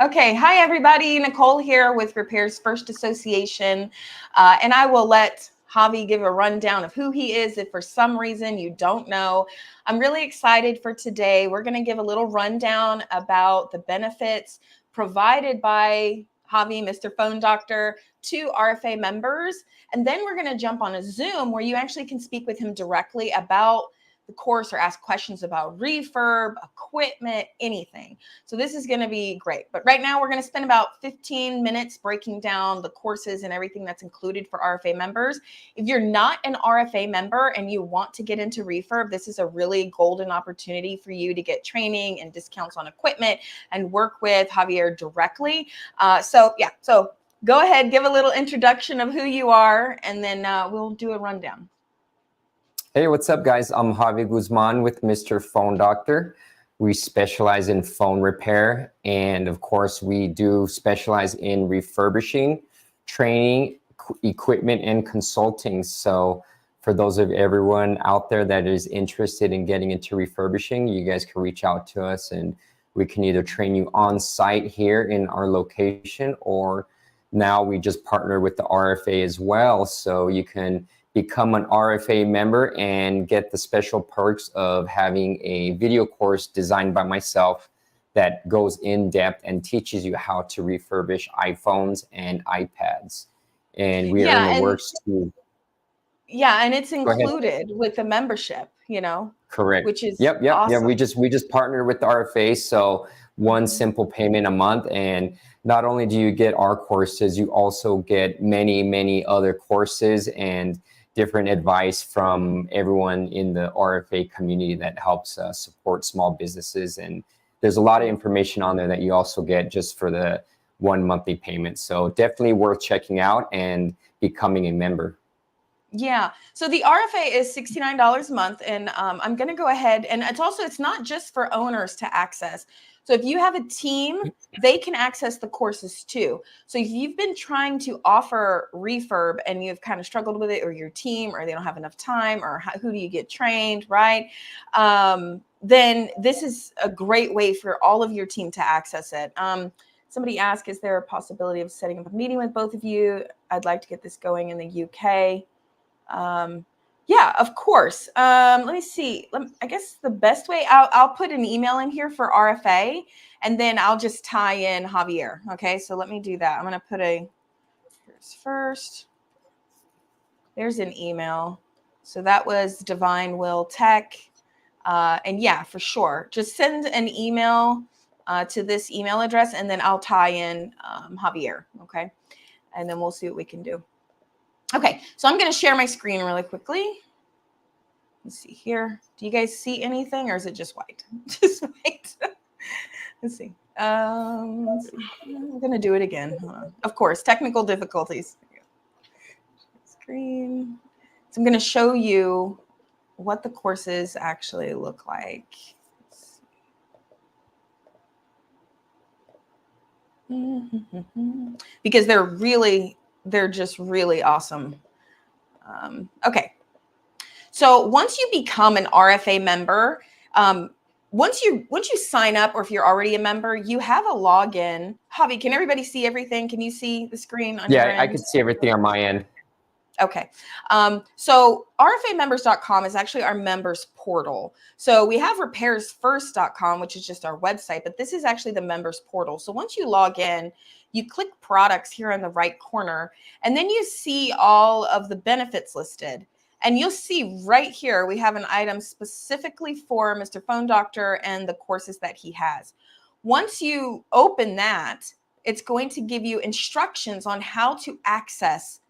Okay, hi everybody. Nicole here with Repairs First Association, and I will let Javi give a rundown of who he is if for some reason you don't know. I'm really excited for today. We're going to give a little rundown about the benefits provided by Javi, Mr. Phone Doctor, to RFA members, and then we're going to jump on a Zoom where you actually can speak with him directly about the course or ask questions about refurb, equipment, anything. So this is going to be great. But right now we're going to spend about 15 minutes breaking down the courses and everything that's included for RFA members. If you're not an RFA member and you want to get into refurb, this is a really golden opportunity for you to get training and discounts on equipment and work with Javier directly. So go ahead, give a little introduction of who you are, and then we'll do a rundown. Hey, what's up, guys? I'm Javi Guzman with Mr. Phone Doctor. We specialize in phone repair, and of course, we do specialize in refurbishing, training, equipment, and consulting. So for those of everyone out there that is interested in getting into refurbishing, you guys can reach out to us, and we can either train you on site here in our location, or now we just partner with the RFA as well. So you can become an RFA member and get the special perks of having a video course designed by myself that goes in depth and teaches you how to refurbish iPhones and iPads. And we are in the works to... Yeah, and it's included with the membership, Correct. Which is Yep. awesome. Yeah, we just partnered with the RFA, so one simple payment a month, and not only do you get our courses, you also get many other courses and different advice from everyone in the RFA community that helps support small businesses. And there's a lot of information on there that you also get just for the one monthly payment. So definitely worth checking out and becoming a member. Yeah. So the RFA is $69 a month. And I'm going to go ahead. And it's not just for owners to access. So if you have a team, they can access the courses too. So if you've been trying to offer refurb and you've kind of struggled with it, or your team, or they don't have enough time, or who do you get trained, right? Then this is a great way for all of your team to access it. Somebody asked, is there a possibility of setting up a meeting with both of you? I'd like to get this going in the UK. Yeah, of course. Let me see. I guess the best way, I'll put an email in here for RFA, and then I'll just tie in Javier. Okay, so let me do that. I'm going to put here's first. There's an email. So that was Divine Will Tech. And yeah, for sure. Just send an email to this email address, and then I'll tie in Javier. Okay, and then we'll see what we can do. Okay, so I'm going to share my screen really quickly. Let's see here. Do you guys see anything, or is it just white? Just white. Let's see. I'm going to do it again. Of course, technical difficulties. Screen. So I'm going to show you what the courses actually look like. Because they're just really awesome. Okay. So once you become an RFA member, once you sign up, or if you're already a member, you have a login. Javi, can everybody see everything? Can you see the screen on your end? Yeah, I can see everything on my end. Okay. So rfamembers.com is actually our members portal. So we have repairsfirst.com, which is just our website, but this is actually the members portal. So once you log in, you click products here in the right corner, and then you see all of the benefits listed. And you'll see right here, we have an item specifically for Mr. Phone Doctor and the courses that he has. Once you open that, it's going to give you instructions on how to access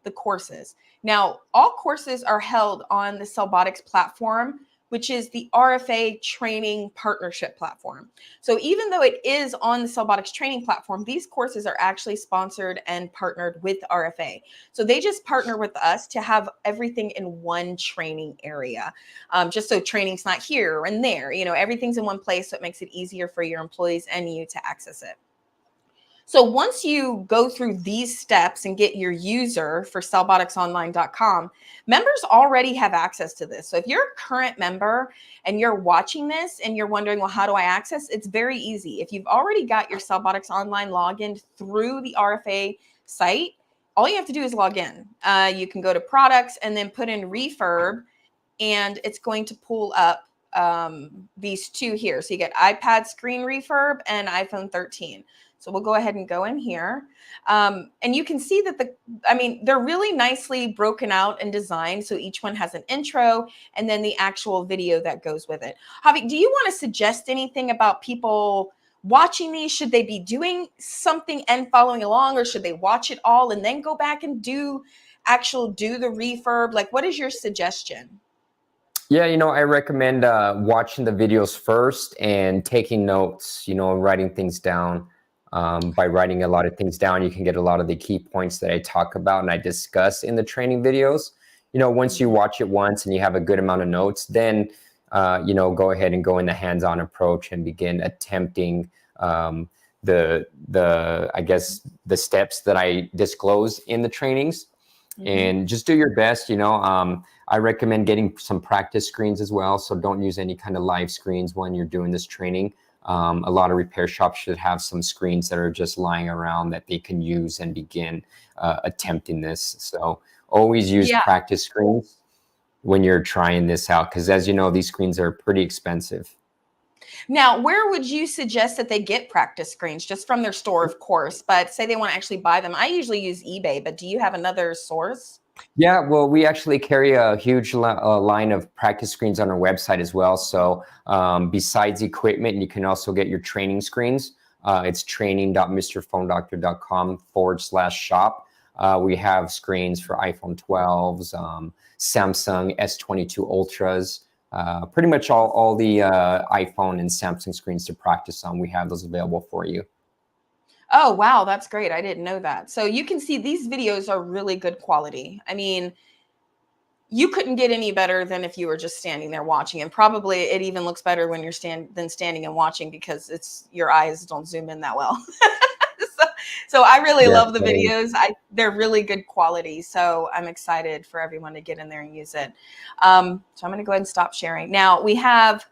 the courses. Now, all courses are held on the Cellbotics platform, which is the RFA training partnership platform. So even though it is on the Cellbotics training platform, these courses are actually sponsored and partnered with RFA. So they just partner with us to have everything in one training area. Just so training's not here and there, everything's in one place, so it makes it easier for your employees and you to access it. So once you go through these steps and get your user for sellboticsonline.com, members already have access to this. So if you're a current member and you're watching this and you're wondering, well, how do I access? It's very easy. If you've already got your Sellbotics Online login through the RFA site, all you have to do is log in. You can go to products and then put in refurb, and it's going to pull up these two here. So you get iPad screen refurb and iPhone 13. So we'll go ahead and go in here. And you can see that they're really nicely broken out and designed. So each one has an intro and then the actual video that goes with it. Javi, do you want to suggest anything about people watching these? Should they be doing something and following along, or should they watch it all and then go back and do the refurb? Like, what is your suggestion? Yeah, I recommend watching the videos first and taking notes, writing things down. By writing a lot of things down, you can get a lot of the key points that I talk about and I discuss in the training videos. Once you watch it once and you have a good amount of notes, then, go ahead and go in the hands-on approach and begin attempting the steps that I disclose in the trainings. Mm-hmm. And just do your best. I recommend getting some practice screens as well. So don't use any kind of live screens when you're doing this training. A lot of repair shops should have some screens that are just lying around that they can use and begin attempting this. So always use practice screens when you're trying this out, because as you know, these screens are pretty expensive. Now, where would you suggest that they get practice screens? Just from their store, of course, but say they want to actually buy them. I usually use eBay, but do you have another source? Yeah, well, we actually carry a huge line of practice screens on our website as well. So besides equipment, you can also get your training screens. It's training.mrphonedoctor.com/shop. We have screens for iPhone 12s, Samsung S22 Ultras, pretty much all the iPhone and Samsung screens to practice on. We have those available for you. Oh, wow. That's great. I didn't know that. So you can see these videos are really good quality. I mean, you couldn't get any better than if you were just standing there watching. And probably it even looks better when you're standing and watching, because your eyes don't zoom in that well. So I really love the videos. They're really good quality. So I'm excited for everyone to get in there and use it. So I'm going to go ahead and stop sharing. Now we have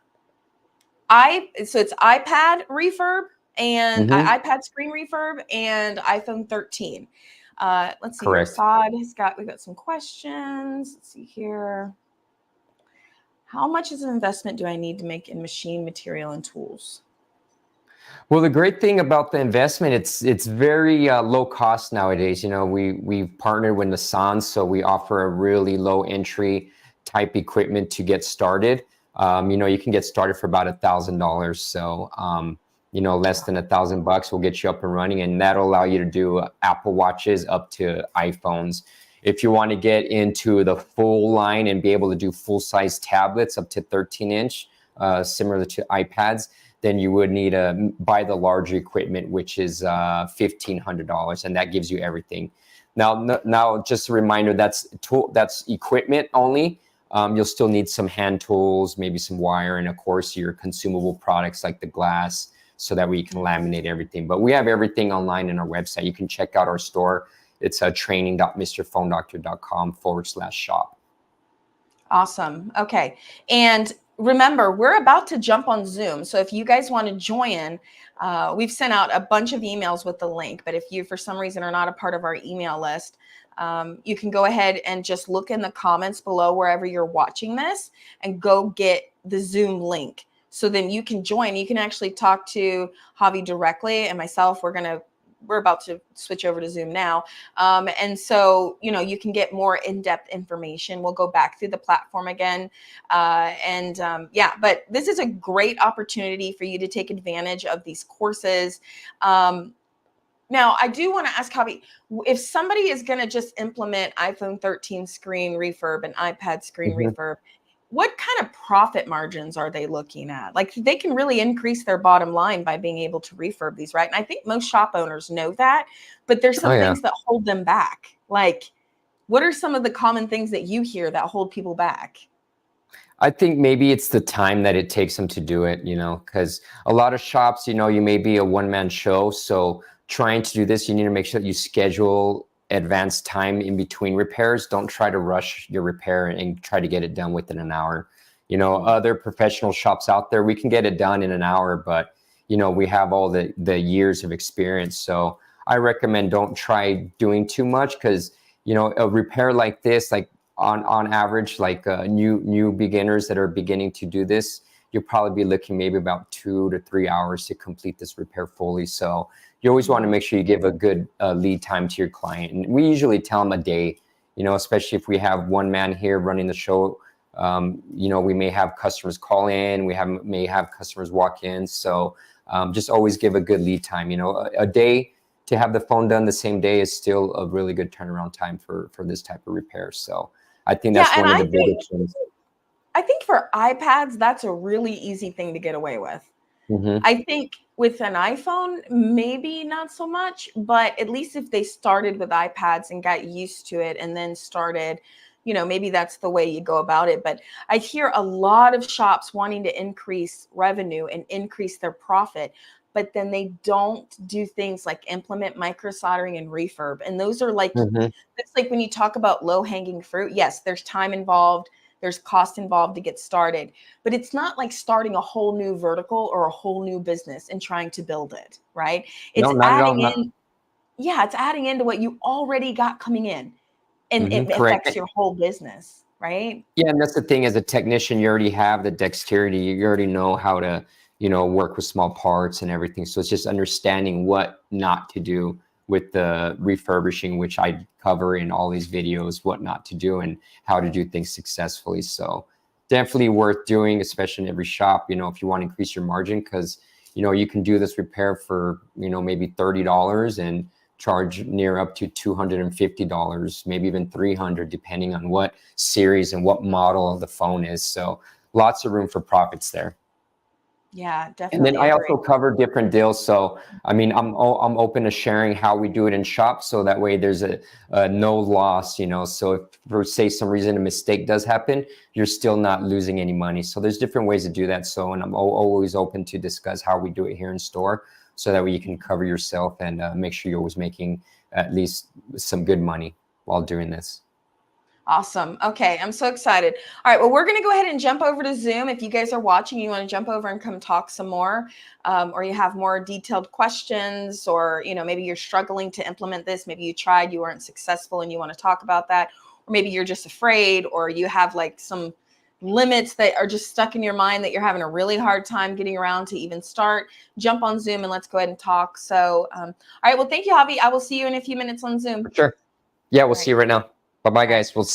so it's iPad refurb and iPad screen refurb and iPhone 13. Let's see. Correct. We've got some questions. Let's see here. How much is an investment do I need to make in machine material and tools? Well, the great thing about the investment, it's very low cost nowadays. We've partnered with Nissan, so we offer a really low entry type equipment to get started. You can get started for about $1,000. So, less than $1,000 will get you up and running, and that'll allow you to do Apple Watches up to iPhones. If you want to get into the full line and be able to do full size tablets up to 13-inch, similar to iPads, then you would need to buy the larger equipment, which is $1,500, and that gives you everything. Now, just a reminder, that's equipment only. You'll still need some hand tools, maybe some wire, and of course your consumable products like the glass, so that we can laminate everything. But we have everything online in our website. You can check out our store. It's training.mrphonedoctor.com/shop. Awesome. Okay. And remember, we're about to jump on Zoom. So if you guys want to join, we've sent out a bunch of emails with the link. But if you, for some reason, are not a part of our email list, you can go ahead and just look in the comments below wherever you're watching this and go get the Zoom link. So then you can join. You can actually talk to Javi directly and myself. We're about to switch over to Zoom now. And so, you can get more in-depth information. We'll go back through the platform again. But this is a great opportunity for you to take advantage of these courses. Now, I do want to ask Javi, if somebody is going to just implement iPhone 13 screen refurb and iPad screen refurb, what kind of profit margins are they looking at? Like, they can really increase their bottom line by being able to refurb these, right? And I think most shop owners know that, but there's some things that hold them back. Like, what are some of the common things that you hear that hold people back? I think maybe it's the time that it takes them to do it, because a lot of shops, you may be a one-man show. So trying to do this, you need to make sure that you schedule advanced time in between repairs. Don't try to rush your repair and try to get it done within an hour. You know, other professional shops out there, we can get it done in an hour, but you know, we have all the years of experience. So I recommend don't try doing too much, because you know, a repair like this, like on average, like new beginners that are beginning to do this, you'll probably be looking maybe about 2 to 3 hours to complete this repair fully. So you always want to make sure you give a good lead time to your client. And we usually tell them a day, you know, especially if we have one man here running the show. You know, we may have customers call in, may have customers walk in. So just always give a good lead time. You know, a day to have the phone done the same day is still a really good turnaround time for this type of repair. So I think that's one of the biggest things. I think for iPads, that's a really easy thing to get away with. I think with an iPhone, maybe not so much, but at least if they started with iPads and got used to it and then started, you know, maybe that's the way you go about it. But I hear a lot of shops wanting to increase revenue and increase their profit, but then they don't do things like implement micro soldering and refurb. And those are like, it's like when you talk about low hanging fruit, yes, there's time involved. There's cost involved to get started, but it's not like starting a whole new vertical or a whole new business and trying to build it, right? It's adding in, yeah, it's adding into what you already got coming in, and it affects your whole business, right? Yeah, and that's the thing, as a technician, you already have the dexterity, you already know how to, you know, work with small parts and everything. So it's just understanding what not to do with the refurbishing, which I cover in all these videos, what not to do and how to do things successfully. So definitely worth doing, especially in every shop, you know, if you want to increase your margin, because, you know, you can do this repair for, you know, maybe $30 and charge near up to $250, maybe even $300, depending on what series and what model of the phone is. So lots of room for profits there. Yeah, definitely. And then I also cover different deals. So, I mean, I'm open to sharing how we do it in shop. So that way there's a no loss, you know. So if for say some reason a mistake does happen, you're still not losing any money. So there's different ways to do that. So, and I'm always open to discuss how we do it here in store, so that way you can cover yourself and make sure you're always making at least some good money while doing this. Awesome. Okay, I'm so excited. All right, well, we're going to go ahead and jump over to Zoom. If you guys are watching, you want to jump over and come talk some more, or you have more detailed questions, or, you know, maybe you're struggling to implement this. Maybe you tried, you weren't successful, and you want to talk about that. Or maybe you're just afraid, or you have like some limits that are just stuck in your mind that you're having a really hard time getting around to even start. Jump on Zoom and let's go ahead and talk. So, all right, well, thank you, Javi. I will see you in a few minutes on Zoom. Sure. Yeah, we'll see you right now. Bye-bye, guys. We'll